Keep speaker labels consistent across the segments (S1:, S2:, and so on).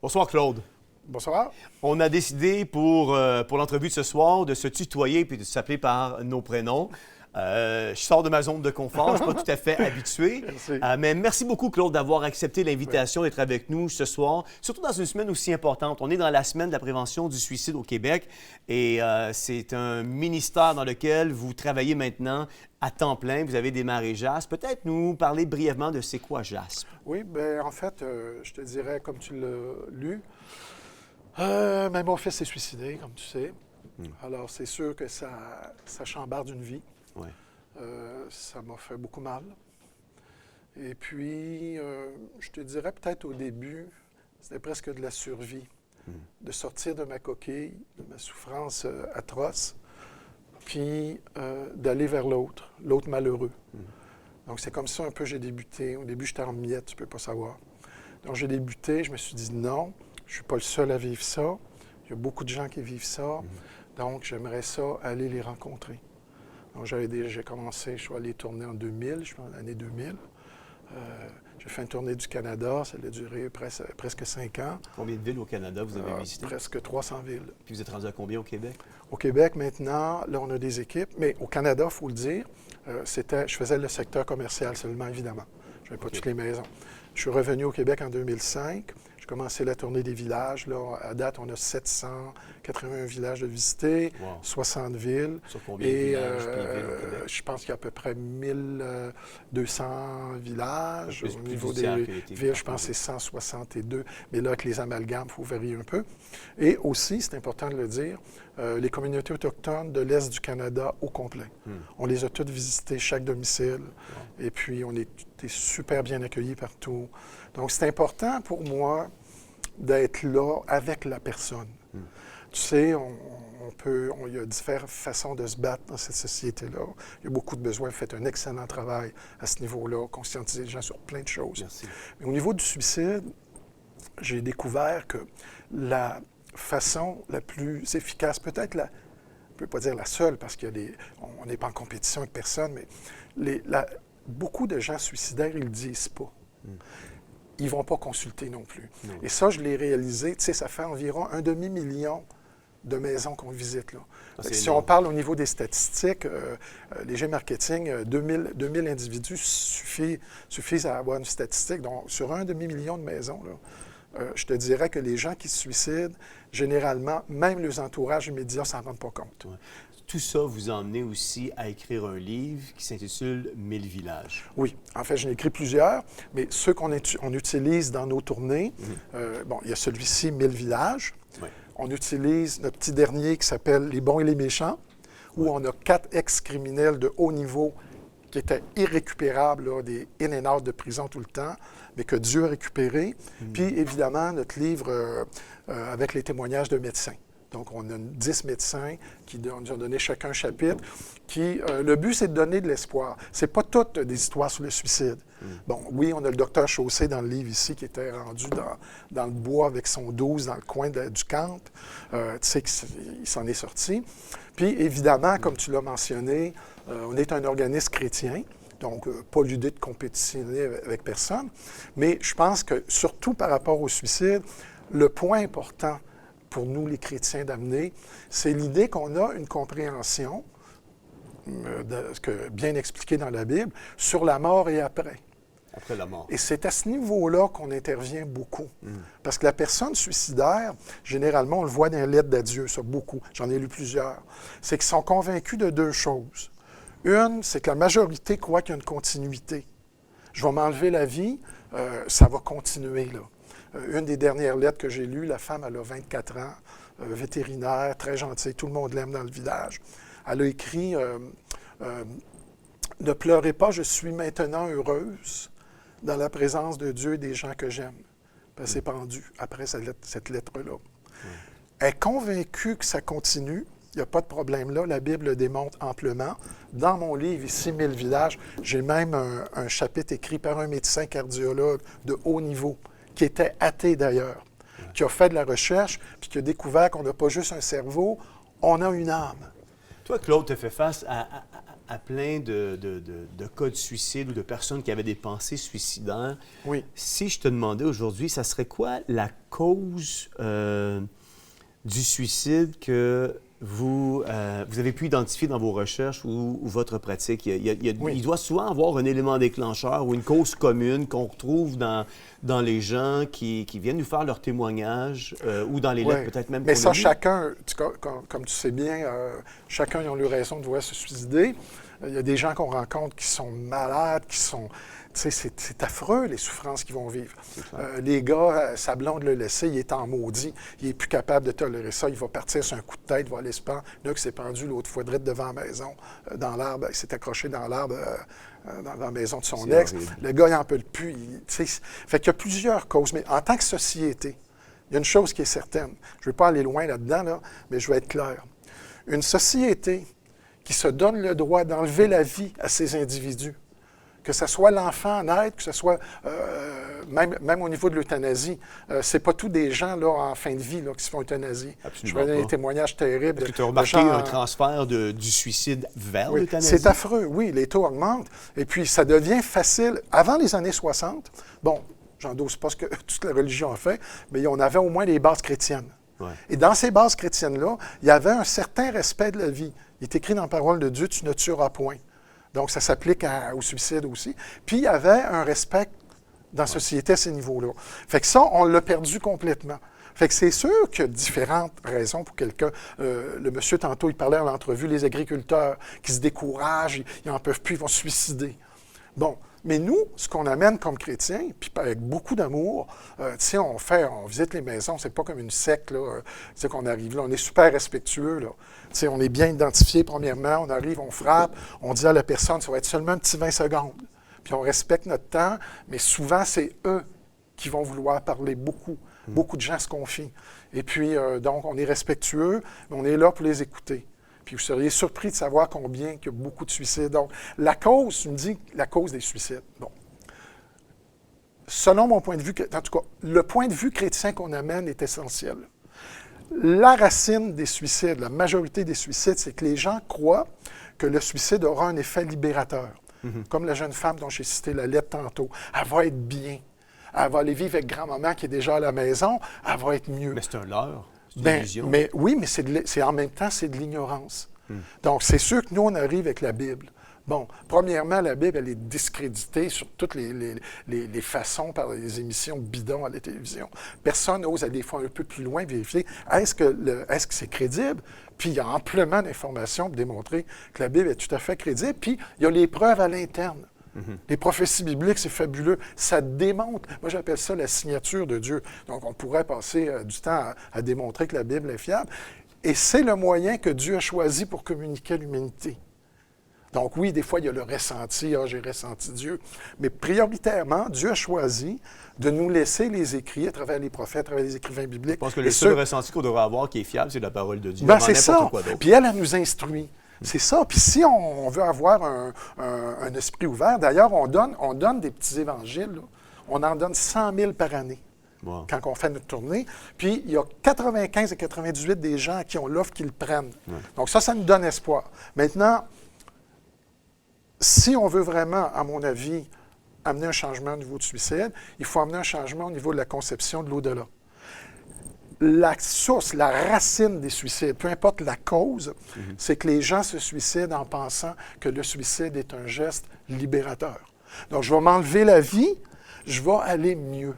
S1: Bonsoir, Claude.
S2: Bonsoir.
S1: On a décidé pour l'entrevue de ce soir de se tutoyer puis de s'appeler par nos prénoms. Je sors de ma zone de confort, je ne suis pas tout à fait habitué.
S2: Merci.
S1: Mais merci beaucoup, Claude, d'avoir accepté l'invitation d'être avec nous ce soir, surtout dans une semaine aussi importante. On est dans la semaine de la prévention du suicide au Québec et c'est un ministère dans lequel vous travaillez maintenant à temps plein. Vous avez démarré JASP. Peut-être nous parler brièvement de c'est quoi JASP?
S2: Oui, bien, en fait, je te dirais, comme tu l'as lu, mon fils s'est suicidé, comme tu sais. Alors, c'est sûr que ça chambarde une vie.
S1: Ouais.
S2: Ça m'a fait beaucoup mal. Et puis, je te dirais peut-être au début, c'était presque de la survie, de sortir de ma coquille, de ma souffrance atroce, puis d'aller vers l'autre malheureux. Donc, c'est comme ça un peu j'ai débuté. Au début, j'étais en miettes, tu ne peux pas savoir. Donc, j'ai débuté, je me suis dit non, je ne suis pas le seul à vivre ça. Il y a beaucoup de gens qui vivent ça. Donc, j'aimerais ça aller les rencontrer. Donc, j'ai commencé, je suis allé tourner en 2000, je pense l'année 2000. J'ai fait une tournée du Canada, ça a duré presque 5 ans.
S1: Combien de villes au Canada vous avez visité?
S2: Presque 300 villes.
S1: Puis vous êtes rendu à combien au Québec?
S2: Au Québec, maintenant, là, on a des équipes. Mais au Canada, il faut le dire, je faisais le secteur commercial seulement, évidemment. Je n'avais pas toutes les maisons. Je suis revenu au Québec en 2005. J'ai commencé la tournée des villages. Là, à date, on a 781 villages de visités, 60 villes.
S1: Sur combien de villages et villes au Québec?
S2: Je pense qu'il y a à peu près 1200 villages. Au niveau
S1: des
S2: villes, je pense que c'est 162. Mais là, avec les amalgames, il faut varier un peu. Et aussi, c'est important de le dire, les communautés autochtones de l'Est du Canada au complet. On les a toutes visitées, chaque domicile. Et puis, on était super bien accueillis partout. Donc, c'est important pour moi d'être là avec la personne. Tu sais, il y a différentes façons de se battre dans cette société-là. Il y a beaucoup de besoins. Vous faites un excellent travail à ce niveau-là, conscientiser les gens sur plein de choses.
S1: Merci.
S2: Mais au niveau du suicide, j'ai découvert que la façon la plus efficace, peut-être on ne peut pas dire la seule, parce qu'on n'est pas en compétition avec personne, mais beaucoup de gens suicidaires, ils ne le disent pas. Ils ne vont pas consulter non plus. Non. Et ça, je l'ai réalisé. Tu sais, ça fait environ 1 demi-million de maisons qu'on visite. Là. Si on parle au niveau des statistiques, Léger Marketing, 2000 individus suffisent à avoir une statistique. Donc, sur 1 demi-million de maisons, là, je te dirais que les gens qui se suicident, généralement, même leurs entourages immédiats ne s'en rendent pas compte.
S1: Ouais. Tout ça vous a emmené aussi à écrire un livre qui s'intitule « 1000 villages ».
S2: Oui. En fait, j'en ai écrit plusieurs, mais ceux qu'on utilise dans nos tournées, il y a celui-ci, « 1000 villages ».
S1: Oui.
S2: On utilise notre petit dernier qui s'appelle « Les bons et les méchants », où on a 4 ex-criminels de haut niveau qui étaient irrécupérables, là, des in and out de prison tout le temps, mais que Dieu a récupérés. Puis, évidemment, notre livre avec les témoignages de médecins. Donc, on a 10 médecins qui nous ont donné chacun un chapitre. Le but, c'est de donner de l'espoir. C'est pas toutes des histoires sur le suicide. Bon, oui, on a le docteur Chaussé dans le livre ici qui était rendu dans le bois avec son 12 dans le coin du Kant. Tu sais qu'il s'en est sorti. Puis, évidemment, comme tu l'as mentionné, on est un organisme chrétien. Donc, pas l'idée de compétitionner avec personne. Mais je pense que, surtout par rapport au suicide, le point important pour nous, les chrétiens, d'amener, c'est l'idée qu'on a une compréhension, bien expliquée dans la Bible, sur la mort et après.
S1: Après la mort.
S2: Et c'est à ce niveau-là qu'on intervient beaucoup. Parce que la personne suicidaire, généralement, on le voit dans les lettres d'adieu, ça, beaucoup. J'en ai lu plusieurs. C'est qu'ils sont convaincus de 2 choses. Une, c'est que la majorité croit qu'il y a une continuité. Je vais m'enlever la vie, ça va continuer, là. Une des dernières lettres que j'ai lues, la femme, elle a 24 ans, vétérinaire, très gentille, tout le monde l'aime dans le village. Elle a écrit « Ne pleurez pas, je suis maintenant heureuse dans la présence de Dieu et des gens que j'aime. » Elle s'est pendue après cette lettre-là. Elle est convaincue que ça continue. Il n'y a pas de problème là. La Bible le démontre amplement. Dans mon livre, ici, 1000 villages, j'ai même un chapitre écrit par un médecin cardiologue de haut niveau, qui était athée d'ailleurs, qui a fait de la recherche, puis qui a découvert qu'on n'a pas juste un cerveau, on a une âme.
S1: Toi, Claude, tu as fait face à plein de cas de suicide ou de personnes qui avaient des pensées suicidaires.
S2: Oui.
S1: Si je te demandais aujourd'hui, ça serait quoi la cause du suicide que vous avez pu identifier dans vos recherches ou votre pratique? Il doit souvent avoir un élément déclencheur ou une cause commune qu'on retrouve dans les gens qui viennent nous faire leur témoignage ou dans les lettres peut-être même.
S2: Mais ça, chacun, comme tu sais bien, chacun a eu raison de vouloir se suicider. Il y a des gens qu'on rencontre qui sont malades, qui sont... Tu sais, c'est affreux, les souffrances qu'ils vont vivre. Les gars, sa blonde l'a laissé, il est en maudit. Il n'est plus capable de tolérer ça. Il va partir sur un coup de tête, il va aller se pendre. Là, qui s'est pendu l'autre fois, direct devant la maison, dans l'arbre. Il s'est accroché dans l'arbre, dans la maison de son ex.
S1: Horrible.
S2: Le gars, il n'en peut plus. Fait qu'il y a plusieurs causes. Mais en tant que société, il y a une chose qui est certaine. Je ne veux pas aller loin là-dedans, là, mais je vais être clair. Une société qui se donne le droit d'enlever la vie à ces individus, que ce soit l'enfant naître, que ce soit même au niveau de l'euthanasie, c'est pas tous des gens là, en fin de vie là, qui se font euthanasier.
S1: Absolument
S2: Je vois
S1: pas.
S2: des témoignages terribles.
S1: Est-ce que tu as remarqué un transfert du suicide vers l'euthanasie?
S2: C'est affreux, oui, les taux augmentent. Et puis, ça devient facile. Avant les années 60, bon, j'endosse pas ce que toute la religion a fait, mais on avait au moins les bases chrétiennes. Ouais. Et dans ces bases chrétiennes-là, il y avait un certain respect de la vie. Il est écrit dans la parole de Dieu, tu ne tueras point. Donc, ça s'applique au suicide aussi. Puis, il y avait un respect dans la société à ces niveaux-là. Fait que ça, on l'a perdu complètement. Fait que c'est sûr qu'il y a différentes raisons pour quelqu'un. Le monsieur, tantôt, il parlait à l'entrevue, les agriculteurs qui se découragent, ils n'en peuvent plus, ils vont se suicider. Bon, mais nous, ce qu'on amène comme chrétiens, puis avec beaucoup d'amour, tu sais, on visite les maisons, c'est pas comme une secte, là, tu sais, qu'on arrive là, on est super respectueux, là. Tu sais, on est bien identifié, premièrement, on arrive, on frappe, on dit à la personne, ça va être seulement un petit 20 secondes. Puis on respecte notre temps, mais souvent, c'est eux qui vont vouloir parler beaucoup. Beaucoup de gens se confient. Et puis, donc, on est respectueux, mais on est là pour les écouter. Puis vous seriez surpris de savoir combien il y a beaucoup de suicides. Donc, la cause, tu me dis la cause des suicides. Bon. Selon mon point de vue, en tout cas, le point de vue chrétien qu'on amène est essentiel. La racine des suicides, la majorité des suicides, c'est que les gens croient que le suicide aura un effet libérateur. Comme la jeune femme dont j'ai cité la lettre tantôt. Elle va être bien. Elle va aller vivre avec grand-maman qui est déjà à la maison. Elle va être mieux.
S1: Mais c'est un leurre.
S2: Mais oui, mais c'est en même temps, c'est de l'ignorance. Donc, c'est sûr que nous, on arrive avec la Bible. Bon, premièrement, la Bible, elle est discréditée sur toutes les façons par les émissions bidons à la télévision. Personne n'ose aller des fois un peu plus loin, vérifier est-ce que c'est crédible? Puis il y a amplement d'informations pour démontrer que la Bible est tout à fait crédible. Puis il y a les preuves à l'interne. Les prophéties bibliques, c'est fabuleux. Ça démontre, moi j'appelle ça la signature de Dieu. Donc on pourrait passer du temps à démontrer que la Bible est fiable. Et c'est le moyen que Dieu a choisi pour communiquer à l'humanité. Donc oui, des fois, il y a le ressenti, j'ai ressenti Dieu. Mais prioritairement, Dieu a choisi de nous laisser les écrits à travers les prophètes, à travers les écrivains bibliques.
S1: Je pense que le seul ressenti qu'on devrait avoir qui est fiable, c'est la parole de Dieu.
S2: C'est ça. Puis elle nous instruit. C'est ça. Puis si on veut avoir un esprit ouvert, d'ailleurs, on donne des petits évangiles. Là. On en donne 100 000 par année. Wow. Quand on fait notre tournée. Puis, il y a 95 à 98 des gens qui ont l'offre qui le prennent. Ouais. Donc ça nous donne espoir. Maintenant, si on veut vraiment, à mon avis, amener un changement au niveau du suicide, il faut amener un changement au niveau de la conception de l'au-delà. La source, la racine des suicides, peu importe la cause, c'est que les gens se suicident en pensant que le suicide est un geste libérateur. Donc, je vais m'enlever la vie, je vais aller mieux.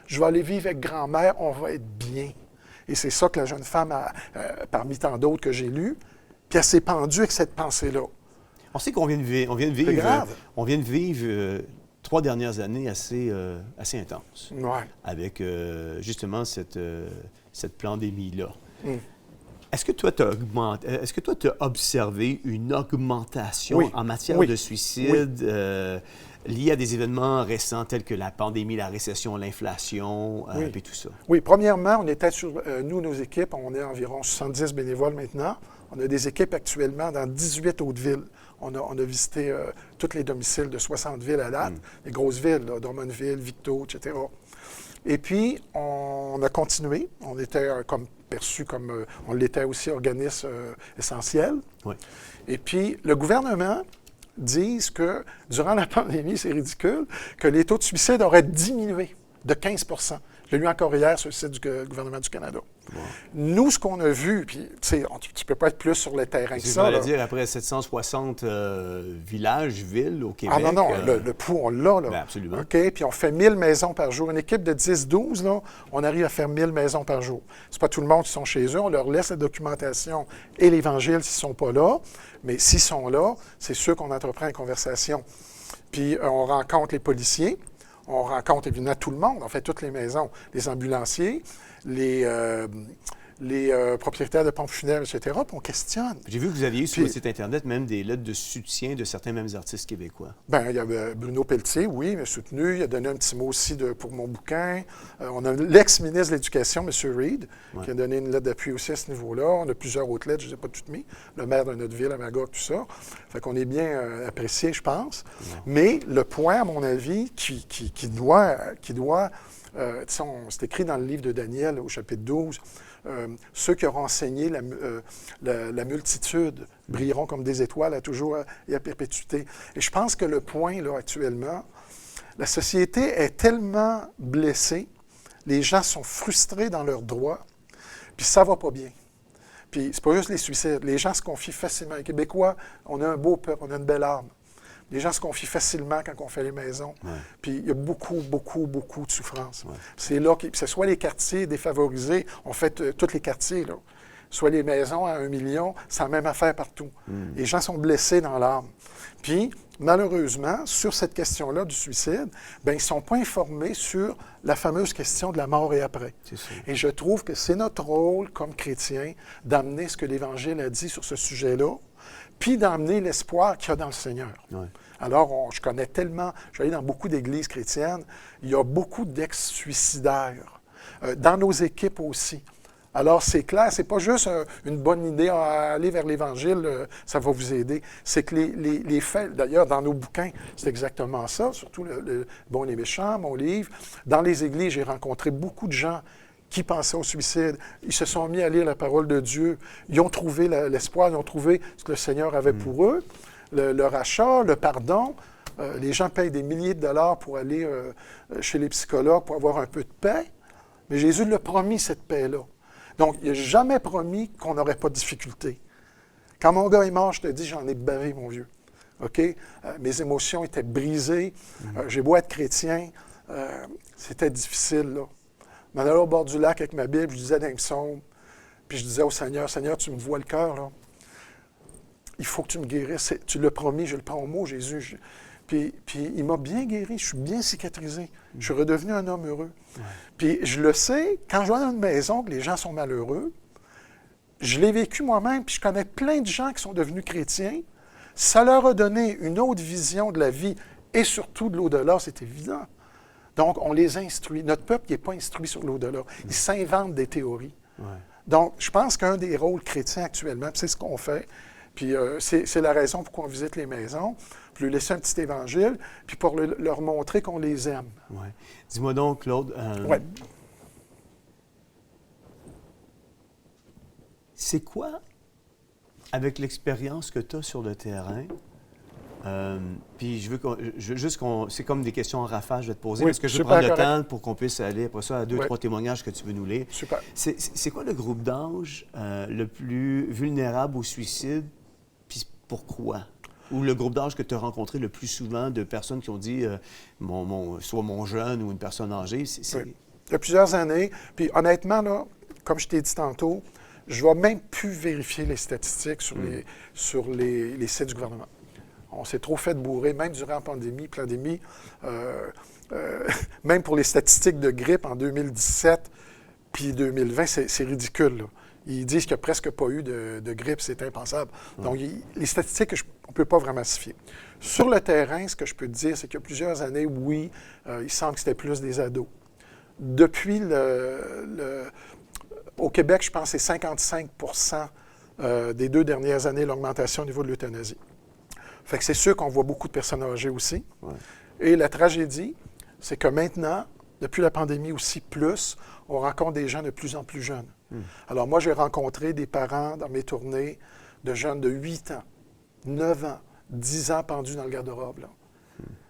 S2: Je vais aller vivre avec grand-mère, on va être bien. Et c'est ça que la jeune femme, parmi tant d'autres que j'ai lues, puis elle s'est pendue avec cette pensée-là.
S1: On sait qu'on vient de vivre 3 dernières années assez intenses.
S2: Ouais.
S1: Avec justement cette pandémie-là. Est-ce que toi, tu as observé une augmentation en matière de suicide liée à des événements récents tels que la pandémie, la récession, l'inflation et tout ça? Oui,
S2: premièrement, on était nous, nos équipes, on est environ 70 bénévoles maintenant. On a des équipes actuellement dans 18 autres villes. On a visité tous les domiciles de 60 villes à date, les grosses villes, là, Drummondville, Victo, etc. Et puis, on a continué. On était perçu comme, on l'était aussi organisme essentiel.
S1: Oui.
S2: Et puis, le gouvernement disent que durant la pandémie, c'est ridicule, que les taux de suicide auraient diminué de 15 %. Je l'ai lu encore hier sur le site du gouvernement du Canada. Wow. Nous, ce qu'on a vu, puis tu sais, tu ne peux pas être plus sur le terrain que ça.
S1: Je voulais dire, après 760 villages, villes au Québec...
S2: Ah non, le pouls, on l'a, là.
S1: Ben absolument.
S2: OK, puis on fait 1000 maisons par jour. Une équipe de 10-12, là, on arrive à faire 1000 maisons par jour. C'est pas tout le monde qui sont chez eux. On leur laisse la documentation et l'Évangile s'ils ne sont pas là. Mais s'ils sont là, c'est sûr qu'on entreprend une conversation. Puis on rencontre les policiers. On rencontre évidemment tout le monde, on fait toutes les maisons, les ambulanciers, les propriétaires de pompes funèbres, etc., puis on questionne.
S1: J'ai vu que vous aviez eu sur votre site Internet même des lettres de soutien de certains mêmes artistes québécois.
S2: Bien, il y a Bruno Pelletier, oui, il m'a soutenu. Il a donné un petit mot aussi pour mon bouquin. On a l'ex-ministre de l'Éducation, M. Reid, qui a donné une lettre d'appui aussi à ce niveau-là. On a plusieurs autres lettres, je ne les ai pas toutes mises. Le maire de notre ville, à Magog, tout ça. Fait qu'on est bien apprécié, je pense. Ouais. Mais le point, à mon avis, qui doit c'est écrit dans le livre de Daniel, au chapitre 12, ceux qui auront enseigné la multitude brilleront comme des étoiles à toujours et à perpétuité. Et je pense que le point, là, actuellement, la société est tellement blessée, les gens sont frustrés dans leurs droits, puis ça va pas bien. Puis c'est pas juste les suicides, les gens se confient facilement. Les Québécois, on a un beau peuple, on a une belle âme. Les gens se confient facilement quand on fait les maisons. Ouais. Puis il y a beaucoup de souffrance. Ouais. C'est là que ce soit les quartiers défavorisés, on fait tous les quartiers, là. Soit les maisons à 1 million, c'est la même affaire partout. Les gens sont blessés dans l'âme. Puis, malheureusement, sur cette question-là du suicide, bien, ils ne sont pas informés sur la fameuse question de la mort et après. Et je trouve que c'est notre rôle, comme chrétiens, d'amener ce que l'Évangile a dit sur ce sujet-là, puis d'emmener l'espoir qu'il y a dans le Seigneur. Ouais. Alors, je connais tellement, j'allais dans beaucoup d'églises chrétiennes, il y a beaucoup d'ex-suicidaires, dans nos équipes aussi. Alors, c'est clair, c'est pas juste une bonne idée à aller vers l'Évangile, ça va vous aider. C'est que les faits, d'ailleurs, dans nos bouquins, c'est exactement ça, surtout le Bon et les méchants, mon livre. Dans les églises, j'ai rencontré beaucoup de gens qui pensaient au suicide. Ils se sont mis à lire la parole de Dieu. Ils ont trouvé l'espoir, ils ont trouvé ce que le Seigneur avait pour eux, le rachat, le pardon. Les gens payent des milliers de dollars pour aller chez les psychologues pour avoir un peu de paix. Mais Jésus l'a promis, cette paix-là. Donc, il n'a jamais promis qu'on n'aurait pas de difficultés. Quand mon gars est mort, je te dis, j'en ai bavé, mon vieux. OK? Mes émotions étaient brisées. J'ai beau être chrétien, c'était difficile, là. Je m'en allais au bord du lac avec ma Bible, je disais d'un psaume, puis je disais au Seigneur, Seigneur, tu me vois le cœur, là. Il faut que tu me guérisses. Tu l'as promis, je le prends au mot, Jésus. Puis il m'a bien guéri, je suis bien cicatrisé. Je suis redevenu un homme heureux. Ouais. Puis je le sais, quand je vois dans une maison que les gens sont malheureux, je l'ai vécu moi-même, puis je connais plein de gens qui sont devenus chrétiens. Ça leur a donné une autre vision de la vie et surtout de l'au-delà, c'est évident. Donc, on les instruit. Notre peuple n'est pas instruit sur l'au-delà. Il s'invente des théories. Ouais. Donc, je pense qu'un des rôles chrétiens actuellement, c'est ce qu'on fait, puis c'est la raison pourquoi on visite les maisons, puis leur laisser un petit évangile, puis pour leur montrer qu'on les aime.
S1: Ouais. Dis-moi donc, Claude,
S2: ouais.
S1: C'est quoi, avec l'expérience que tu as sur le terrain, puis c'est comme des questions en rafale, je vais te poser, parce que je veux prendre le temps pour qu'on puisse aller après ça à 2-3 témoignages que tu veux nous lire.
S2: Super.
S1: C'est quoi le groupe d'âge le plus vulnérable au suicide, puis pourquoi? Ou le groupe d'âge que tu as rencontré le plus souvent de personnes qui ont dit soit mon jeune ou une personne âgée?
S2: Oui. Il y a plusieurs années, puis honnêtement, là, comme je t'ai dit tantôt, je ne vais même plus vérifier les statistiques sur les sites du gouvernement. On s'est trop fait bourrer, même durant la pandémie, même pour les statistiques de grippe en 2017 puis 2020, c'est ridicule, là. Ils disent qu'il n'y a presque pas eu de grippe, c'est impensable. Donc, les statistiques, on ne peut pas vraiment se fier. Sur le terrain, ce que je peux te dire, c'est qu'il y a plusieurs années, oui, il semble que c'était plus des ados. Depuis au Québec, je pense que c'est 55 % des 2 dernières années, l'augmentation au niveau de l'euthanasie. Fait que c'est sûr qu'on voit beaucoup de personnes âgées aussi. Ouais. Et la tragédie, c'est que maintenant, depuis la pandémie aussi plus, on rencontre des gens de plus en plus jeunes. Alors moi, j'ai rencontré des parents dans mes tournées de jeunes de 8 ans, 9 ans, 10 ans pendu dans le garde-robe. Là.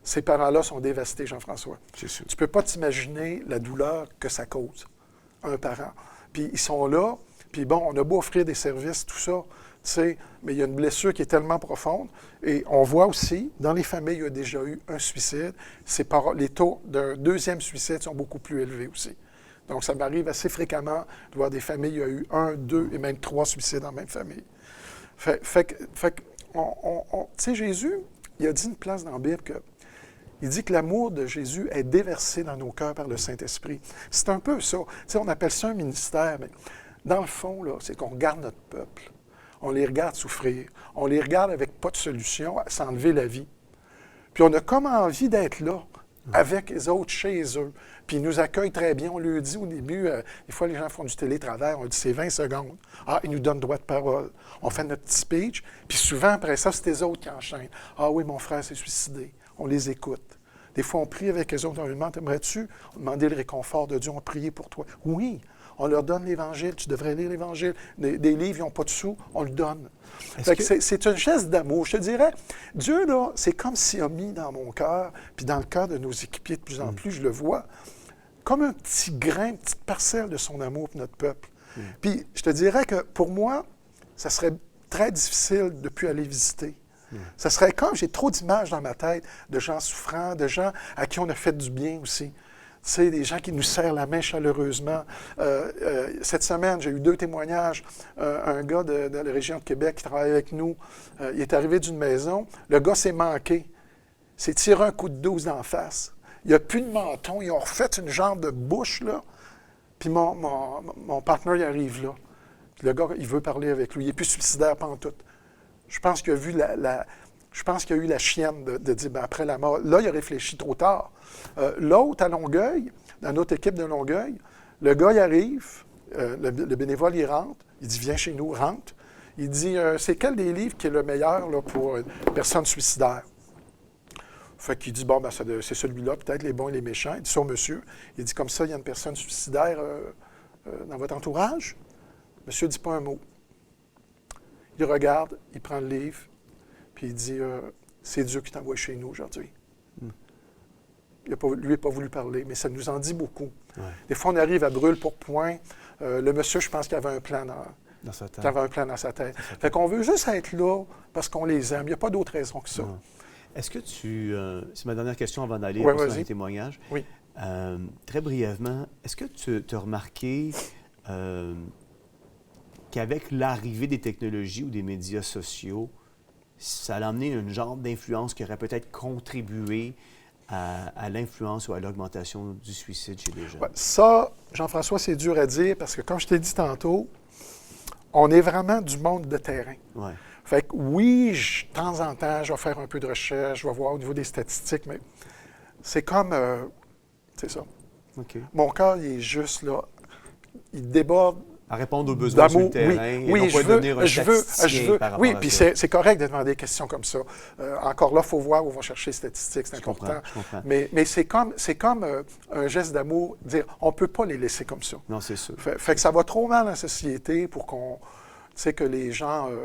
S2: Ces parents-là sont dévastés, Jean-François.
S1: C'est sûr.
S2: Tu ne peux pas t'imaginer la douleur que ça cause, un parent. Puis ils sont là, puis bon, on a beau offrir des services, tout ça, tu sais, mais il y a une blessure qui est tellement profonde. Et on voit aussi, dans les familles, il y a déjà eu un suicide. Les taux d'un deuxième suicide sont beaucoup plus élevés aussi. Donc, ça m'arrive assez fréquemment de voir des familles, il y a eu 1, 2 et même 3 suicides dans la même famille. Tu sais, Jésus, il a dit une place dans la Bible que il dit que l'amour de Jésus est déversé dans nos cœurs par le Saint-Esprit. C'est un peu ça. Tu sais, on appelle ça un ministère, mais dans le fond, là, c'est qu'on regarde notre peuple. On les regarde souffrir. On les regarde avec pas de solution à s'enlever la vie. Puis on a comme envie d'être là, avec les autres, chez eux. Puis ils nous accueillent très bien. On leur dit au début, des fois les gens font du télétravail, on dit c'est 20 secondes. Ah, ils nous donnent droit de parole. On fait notre petit speech. Puis souvent, après ça, c'est les autres qui enchaînent. Ah oui, mon frère s'est suicidé. On les écoute. Des fois, on prie avec les autres. On leur demande, aimerais-tu demander le réconfort de Dieu? On prier pour toi. Oui, on leur donne l'Évangile. Tu devrais lire l'Évangile. Des livres, ils n'ont pas de sous, on le donne. C'est un geste d'amour. Je te dirais, Dieu, là, c'est comme s'il a mis dans mon cœur, puis dans le cœur de nos équipiers de plus en plus, je le vois, comme un petit grain, une petite parcelle de son amour pour notre peuple. Puis, je te dirais que pour moi, ça serait très difficile de ne plus aller visiter. Ça serait comme, j'ai trop d'images dans ma tête de gens souffrants, de gens à qui on a fait du bien aussi. Tu sais, des gens qui nous serrent la main chaleureusement. Cette semaine, j'ai eu 2 témoignages. Un gars de la région de Québec qui travaille avec nous, il est arrivé d'une maison. Le gars s'est manqué. S'est tiré un coup de 12 d'en face. Il n'y a plus de menton. Ils ont refait une jambe de bouche, là. Puis mon partenaire, il arrive là. Puis le gars, il veut parler avec lui. Il n'est plus suicidaire pantoute. Je pense qu'il a vu je pense qu'il y a eu la chienne de dire, ben, après la mort. Là, il a réfléchi trop tard. L'autre, à Longueuil, dans notre équipe de Longueuil, le gars, il arrive, le bénévole, il rentre, il dit, viens chez nous, rentre. Il dit, c'est quel des livres qui est le meilleur là, pour une personne suicidaire? Fait qu'il dit, bon, ben, c'est celui-là, peut-être les bons et les méchants. Il dit ça au monsieur. Il dit, comme ça, il y a une personne suicidaire dans votre entourage? Monsieur ne dit pas un mot. Il regarde, il prend le livre, puis il dit, c'est Dieu qui t'envoie chez nous aujourd'hui. Lui n'a pas voulu parler, mais ça nous en dit beaucoup. Ouais. Des fois, on arrive à brûle pour point. Le monsieur, je pense qu'il avait un plan dans sa tête. Il avait un plan dans sa tête. Fait qu'on veut juste être là parce qu'on les aime. Il n'y a pas d'autre raison que ça. Ouais.
S1: Est-ce que c'est ma dernière question avant d'aller
S2: pour
S1: un témoignage.
S2: Oui.
S1: Très brièvement, est-ce que tu as remarqué qu'avec l'arrivée des technologies ou des médias sociaux, ça a amené une genre d'influence qui aurait peut-être contribué à l'influence ou à l'augmentation du suicide chez les jeunes? Ouais,
S2: ça, Jean-François, c'est dur à dire parce que, comme je t'ai dit tantôt, on est vraiment du monde de terrain.
S1: Ouais.
S2: Fait que oui, de temps en temps, je vais faire un peu de recherche, je vais voir au niveau des statistiques, mais c'est comme... c'est ça.
S1: Okay.
S2: Mon cœur, il est juste là. Il déborde.
S1: À répondre aux besoins sur le terrain,
S2: oui,
S1: et non pas devenir un statisticien par rapport
S2: oui,
S1: à
S2: puis
S1: ça.
S2: c'est correct de demander des questions comme ça. Encore là, il faut voir où on va chercher les statistiques, c'est important.
S1: Je comprends.
S2: Mais c'est comme un geste d'amour, dire on ne peut pas les laisser comme ça.
S1: Non, c'est sûr.
S2: Fait que ça va trop mal dans la société pour qu'on... Tu sais, que les gens... tu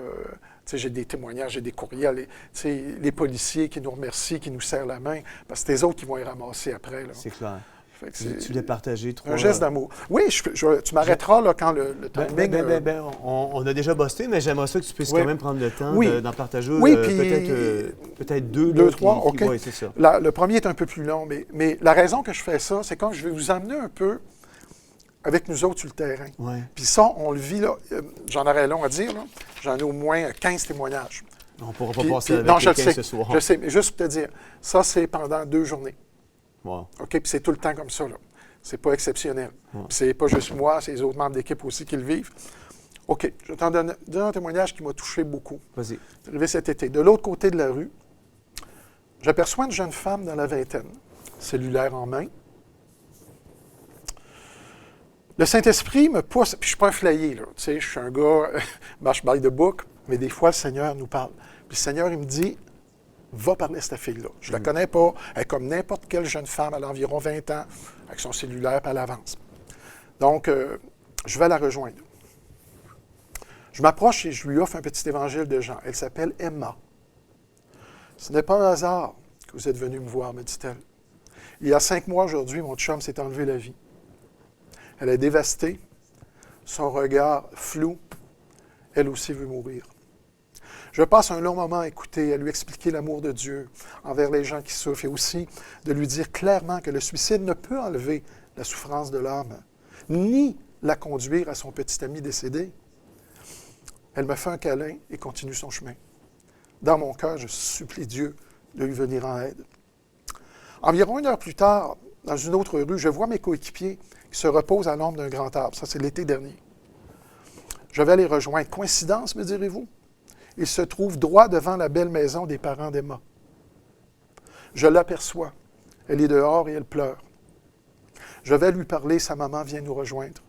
S2: sais, j'ai des témoignages, j'ai des courriels, les policiers qui nous remercient, qui nous serrent la main, parce que c'est les autres qui vont les ramasser après. Là.
S1: C'est clair. Tu l'as partagé trop.
S2: Un geste d'amour. Oui, tu m'arrêteras là, quand le timing...
S1: on a déjà bossé, mais j'aimerais ça que tu puisses quand même prendre le temps d'en partager peut-être deux,
S2: trois. OK.
S1: Oui, c'est ça.
S2: Le premier est un peu plus long, mais la raison que je fais ça, c'est quand je vais vous emmener un peu avec nous autres sur le terrain.
S1: Ouais.
S2: Puis ça, on le vit, là. J'en aurais long à dire, là. J'en ai au moins 15 témoignages.
S1: On ne pourra pas passer avec quelqu'un ce soir.
S2: Je sais, mais juste pour te dire, ça, c'est pendant 2 journées.
S1: Wow.
S2: OK, puis c'est tout le temps comme ça, là. C'est pas exceptionnel.
S1: Wow.
S2: Puis c'est pas juste moi, c'est les autres membres d'équipe aussi qui le vivent. OK, je vais t'en donner un témoignage qui m'a touché beaucoup.
S1: Vas-y.
S2: C'est arrivé cet été. De l'autre côté de la rue, j'aperçois une jeune femme dans la vingtaine, cellulaire en main. Le Saint-Esprit me pousse, puis je ne suis pas un flayé, là. Tu sais, je suis un gars, marche by the book, mais des fois, le Seigneur nous parle. Puis le Seigneur, il me dit, va parler à cette fille-là. Je ne la connais pas. Elle est comme n'importe quelle jeune femme, elle a environ 20 ans, avec son cellulaire, puis elle avance. Donc, je vais la rejoindre. Je m'approche et je lui offre un petit évangile de Jean. Elle s'appelle Emma. « Ce n'est pas un hasard que vous êtes venu me voir, me dit-elle. Il y a 5 mois aujourd'hui, mon chum s'est enlevé la vie. Elle est dévastée, son regard flou, elle aussi veut mourir. Je passe un long moment à écouter, à lui expliquer l'amour de Dieu envers les gens qui souffrent et aussi de lui dire clairement que le suicide ne peut enlever la souffrance de l'âme, ni la conduire à son petit ami décédé. Elle me fait un câlin et continue son chemin. Dans mon cœur, je supplie Dieu de lui venir en aide. Environ 1 heure plus tard, dans une autre rue, je vois mes coéquipiers qui se reposent à l'ombre d'un grand arbre. Ça, c'est l'été dernier. Je vais les rejoindre. Coïncidence, me direz-vous? Ils se trouvent droit devant la belle maison des parents d'Emma. Je l'aperçois. Elle est dehors et elle pleure. Je vais lui parler, sa maman vient nous rejoindre.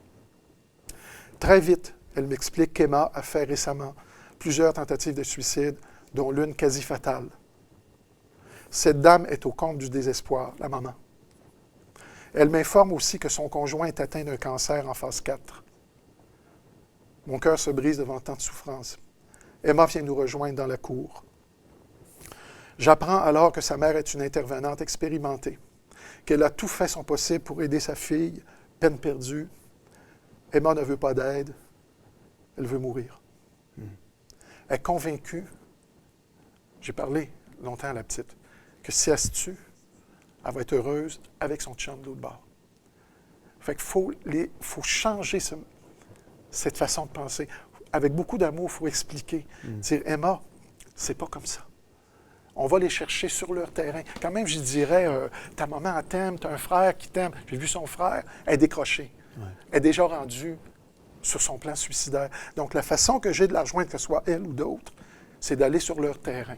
S2: Très vite, elle m'explique qu'Emma a fait récemment plusieurs tentatives de suicide, dont l'une quasi fatale. Cette dame est au comble du désespoir, la maman. Elle m'informe aussi que son conjoint est atteint d'un cancer en phase 4. Mon cœur se brise devant tant de souffrance. Emma vient nous rejoindre dans la cour. J'apprends alors que sa mère est une intervenante expérimentée, qu'elle a tout fait son possible pour aider sa fille, peine perdue. Emma ne veut pas d'aide, elle veut mourir. Elle est convaincue, j'ai parlé longtemps à la petite, que si elle se tue, elle va être heureuse avec son chum de l'autre bord. Fait qu'il faut changer cette façon de penser. Avec beaucoup d'amour, il faut expliquer. Dire, Emma, c'est pas comme ça. On va les chercher sur leur terrain. Quand même, je dirais, ta maman, elle t'aime, tu as un frère qui t'aime. J'ai vu son frère, elle est décrochée. Ouais. Elle est déjà rendue sur son plan suicidaire. Donc, la façon que j'ai de la rejoindre, que ce soit elle ou d'autres, c'est d'aller sur leur terrain.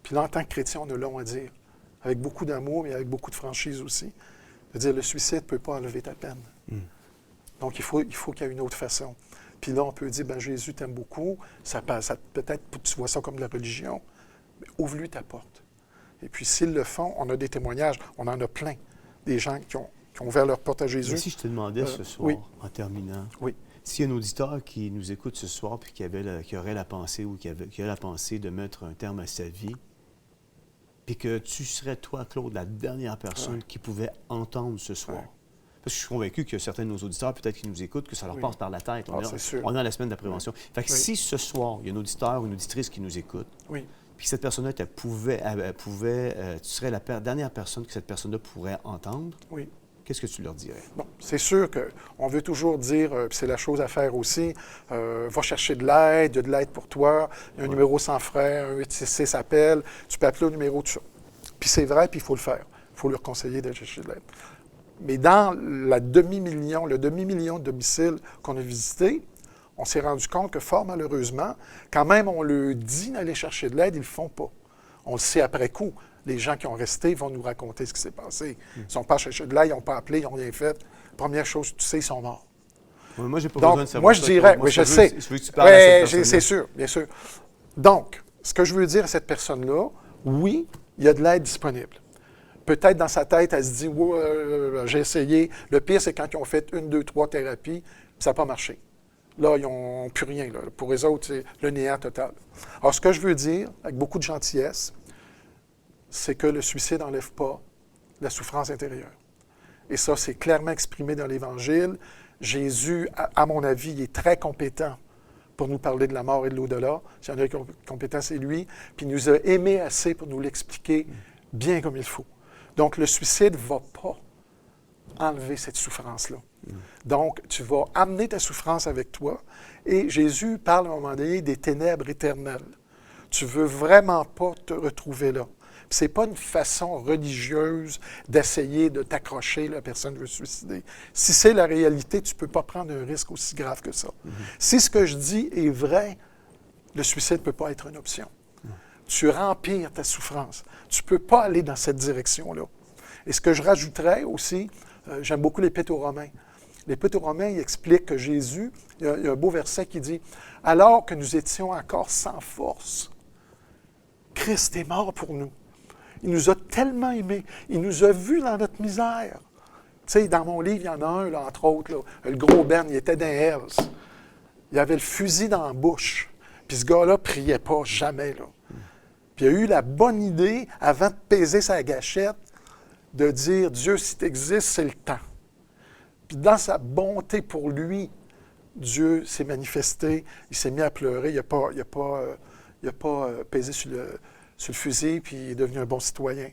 S2: Puis là, en tant que chrétien, on a long à dire, avec beaucoup d'amour et avec beaucoup de franchise aussi, de dire, le suicide ne peut pas enlever ta peine. Donc, il faut qu'il y ait une autre façon. Puis là, on peut dire, ben Jésus t'aime beaucoup, peut-être tu vois ça comme de la religion, mais ouvre-lui ta porte. Et puis, s'ils le font, on a des témoignages, on en a plein, des gens qui ont ouvert leur porte à Jésus.
S1: Mais si je te demandais ce soir, en terminant, s'il y a un auditeur qui nous écoute ce soir puis qui aurait la pensée ou qui a la pensée de mettre un terme à sa vie, puis que tu serais, toi, Claude, la dernière personne qui pouvait entendre ce soir. Parce que je suis convaincu que certains de nos auditeurs, peut-être qui nous écoutent, que ça leur passe par la tête. On est dans la semaine de la prévention. Fait que si ce soir, il y a un auditeur ou une auditrice qui nous écoute, puis que cette personne-là, tu serais la dernière personne que cette personne-là pourrait entendre, qu'est-ce que tu leur dirais?
S2: Bon, c'est sûr qu'on veut toujours dire, puis c'est la chose à faire aussi, va chercher de l'aide, il y a de l'aide pour toi, il y a un numéro sans frais, un 866 appel, tu peux appeler au numéro de ça. Puis c'est vrai, puis il faut le faire. Il faut leur conseiller d'aller chercher de l'aide. Mais dans le demi-million de domiciles qu'on a visités, on s'est rendu compte que fort malheureusement, quand même on leur dit d'aller chercher de l'aide, ils ne le font pas. On le sait après coup. Les gens qui ont resté vont nous raconter ce qui s'est passé. Ils ne sont pas cherchés de l'aide, ils n'ont pas appelé, ils n'ont rien fait. Première chose, tu sais, ils sont morts.
S1: Oui, moi, j'ai pas besoin de savoir.
S2: Moi, je dirais, oui, je sais.
S1: Je veux que tu parles à cette personne-là.
S2: C'est sûr, bien sûr. Donc, ce que je veux dire à cette personne-là, oui, il y a de l'aide disponible. Peut-être dans sa tête, elle se dit, j'ai essayé. Le pire, c'est quand ils ont fait 1, 2, 3 thérapies, ça n'a pas marché. Là, ils n'ont plus rien. Là. Pour eux autres, c'est le néant total. Alors, ce que je veux dire, avec beaucoup de gentillesse, c'est que le suicide n'enlève pas la souffrance intérieure. Et ça, c'est clairement exprimé dans l'Évangile. Jésus, à mon avis, il est très compétent pour nous parler de la mort et de l'au-delà. S'il y en a qui est compétent, c'est lui. Puis il nous a aimés assez pour nous l'expliquer bien comme il faut. Donc, le suicide ne va pas enlever cette souffrance-là. Donc, tu vas amener ta souffrance avec toi. Et Jésus parle à un moment donné des ténèbres éternelles. Tu ne veux vraiment pas te retrouver là. Ce n'est pas une façon religieuse d'essayer de t'accrocher, la personne veut se suicider. Si c'est la réalité, tu ne peux pas prendre un risque aussi grave que ça. Si ce que je dis est vrai, le suicide ne peut pas être une option. Tu rempires ta souffrance. Tu ne peux pas aller dans cette direction-là. Et ce que je rajouterais aussi, j'aime beaucoup l'Épître aux Romains. L'Épître aux Romains, il explique que Jésus, il y a un beau verset qui dit « Alors que nous étions encore sans force, Christ est mort pour nous. Il nous a tellement aimés. Il nous a vus dans notre misère. » Tu sais, dans mon livre, il y en a un, là, entre autres, là, le gros Ben, il était dans Hells. Il avait le fusil dans la bouche. Puis ce gars-là ne priait pas, jamais. Là. Puis il a eu la bonne idée, avant de peser sa gâchette, de dire, Dieu, si tu existes, c'est le temps. Puis dans sa bonté pour lui, Dieu s'est manifesté, il s'est mis à pleurer, il n'a pas pesé sur le fusil, puis il est devenu un bon citoyen.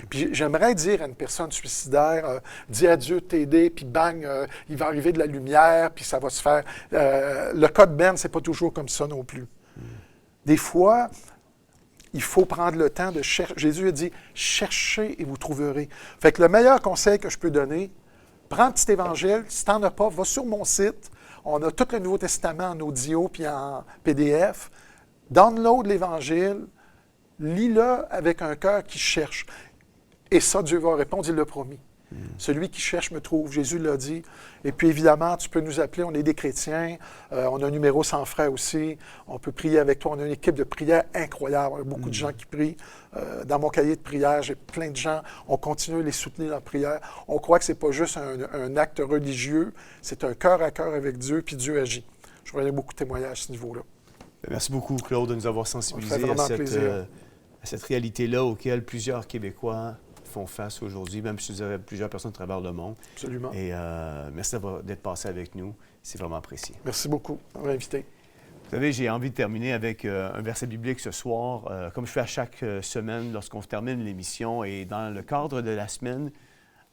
S2: Puis j'aimerais dire à une personne suicidaire, dis à Dieu de t'aider, puis bang, il va arriver de la lumière, puis ça va se faire. Le cas de Ben, c'est pas toujours comme ça non plus. Des fois, il faut prendre le temps de chercher. Jésus a dit, cherchez et vous trouverez. Fait que le meilleur conseil que je peux donner, prends un petit évangile, si tu n'en as pas, va sur mon site. On a tout le Nouveau Testament en audio puis en PDF. Download l'Évangile, lis-le avec un cœur qui cherche. Et ça, Dieu va répondre, il l'a promis. Celui qui cherche me trouve, Jésus l'a dit. Et puis évidemment, tu peux nous appeler, on est des chrétiens, on a un numéro sans frais aussi, on peut prier avec toi, on a une équipe de prière incroyable, il y a beaucoup de gens qui prient. Dans mon cahier de prière, j'ai plein de gens, on continue à les soutenir dans la prière. On croit que ce n'est pas juste un acte religieux, c'est un cœur à cœur avec Dieu, puis Dieu agit. Je voudrais beaucoup de témoignages à ce niveau-là.
S1: Merci beaucoup, Claude, de nous avoir sensibilisés à cette réalité-là auquel plusieurs Québécois font face aujourd'hui, même je dirais plusieurs personnes à travers le monde.
S2: Absolument.
S1: Et merci d'être passé avec nous. C'est vraiment apprécié.
S2: Merci beaucoup d'avoir invité.
S1: Vous savez, j'ai envie de terminer avec un verset biblique ce soir, comme je fais à chaque semaine lorsqu'on termine l'émission. Et dans le cadre de la semaine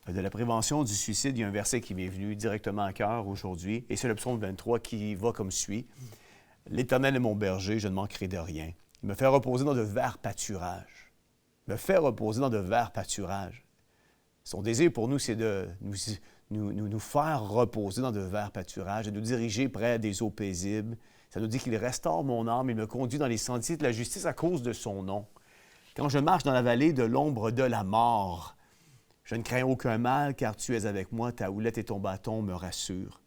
S1: de la prévention du suicide, il y a un verset qui m'est venu directement à cœur aujourd'hui. Et c'est le psaume 23 qui va comme suit. « L'Éternel est mon berger, je ne manquerai de rien. Il me fait reposer dans de verts pâturages. » Me fait reposer dans de verts pâturages. Son désir pour nous, c'est de nous faire reposer dans de verts pâturages, de nous diriger près des eaux paisibles. Ça nous dit qu'il restaure mon âme, il me conduit dans les sentiers de la justice à cause de son nom. Quand je marche dans la vallée de l'ombre de la mort, je ne crains aucun mal, car tu es avec moi, ta houlette et ton bâton me rassurent.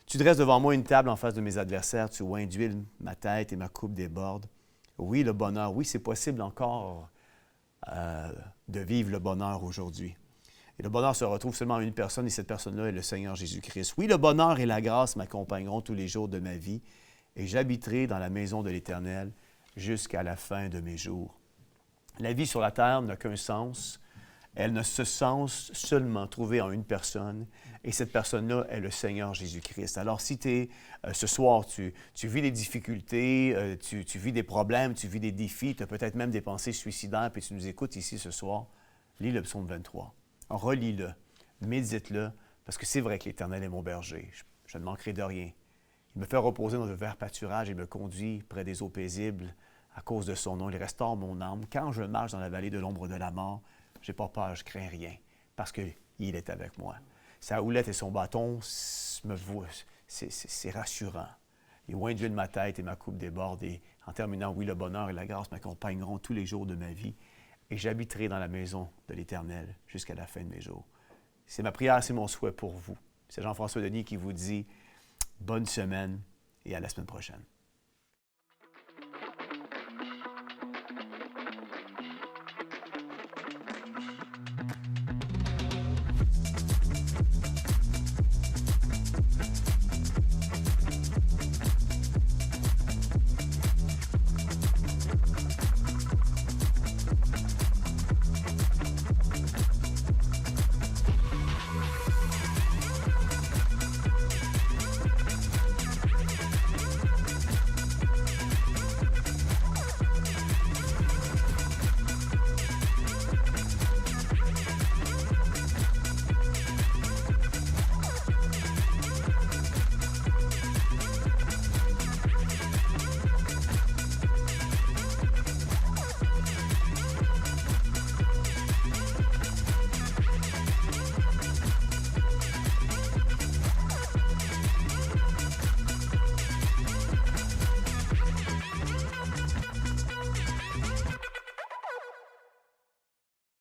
S1: Tu dresses devant moi une table en face de mes adversaires, tu oins d'huile ma tête et ma coupe déborde. Oui, le bonheur, oui, c'est possible encore de vivre le bonheur aujourd'hui. Et le bonheur se retrouve seulement en une personne, et cette personne-là est le Seigneur Jésus-Christ. Oui, le bonheur et la grâce m'accompagneront tous les jours de ma vie, et j'habiterai dans la maison de l'Éternel jusqu'à la fin de mes jours. La vie sur la terre n'a qu'un sens. Elle ne se sens seulement trouvée en une personne, et cette personne-là est le Seigneur Jésus-Christ. Alors, si ce soir, tu vis des difficultés, tu vis des problèmes, tu vis des défis, tu as peut-être même des pensées suicidaires, puis tu nous écoutes ici ce soir, lis le psaume 23. Relis-le, médite-le, parce que c'est vrai que l'Éternel est mon berger. Je ne manquerai de rien. Il me fait reposer dans de verts pâturages et me conduit près des eaux paisibles à cause de son nom. Il restaure mon âme. Quand je marche dans la vallée de l'ombre de la mort, je n'ai pas peur, je ne crains rien, parce qu'il est avec moi. Sa houlette et son bâton, c'est rassurant. Il oint d'huile ma tête et ma coupe déborde. Et en terminant, oui, le bonheur et la grâce m'accompagneront tous les jours de ma vie, et j'habiterai dans la maison de l'Éternel jusqu'à la fin de mes jours. C'est ma prière, c'est mon souhait pour vous. C'est Jean-François Denis qui vous dit bonne semaine et à la semaine prochaine.